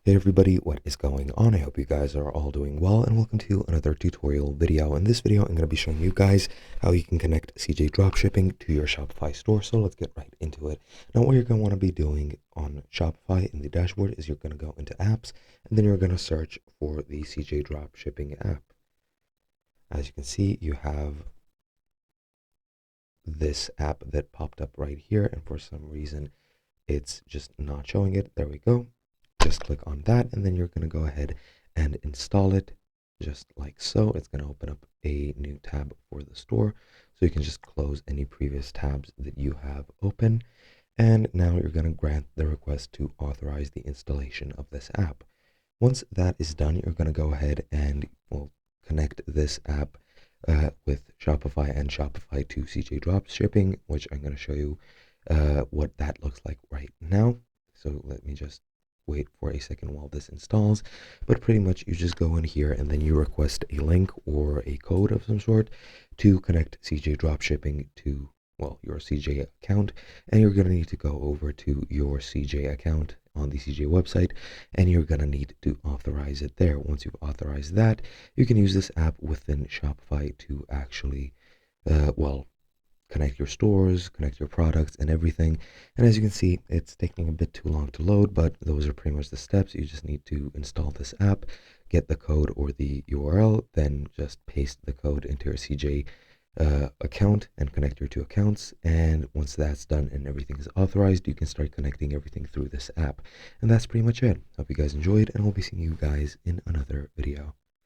Hey everybody, what is going on? I hope you guys are all doing well, and welcome to another tutorial video. In this video, I'm going to be showing you guys how you can connect CJ Dropshipping to your Shopify store. So let's get right into it. Now, what you're going to want to be doing on Shopify in the dashboard is you're going to go into apps, and then you're going to search for the CJ Dropshipping app. As you can see, you have this app that popped up right here, and for some reason, it's just not showing it. There we go. Just click on that, and then you're going to go ahead and install it just like so. It's going to open up a new tab for the store, so you can just close any previous tabs that you have open. And now you're going to grant the request to authorize the installation of this app. Once that is done, you're going to go ahead and connect this app with Shopify and Shopify to CJ Dropshipping, which I'm going to show you what that looks like right now. So let me just wait for a second while this installs. But pretty much you just go in here and then you request a link or a code of some sort to connect CJ Dropshipping to, well, your CJ account. And you're going to need to go over to your CJ account on the CJ website, and you're going to need to authorize it there. Once you've authorized that, you can use this app within Shopify to actually, connect your stores, connect your products and everything. And as you can see, it's taking a bit too long to load, but those are pretty much the steps. You just need to install this app, get the code or the URL, then just paste the code into your CJ account and connect your two accounts. And once that's done and everything is authorized, you can start connecting everything through this app. And that's pretty much it. Hope you guys enjoyed, and we'll be seeing you guys in another video.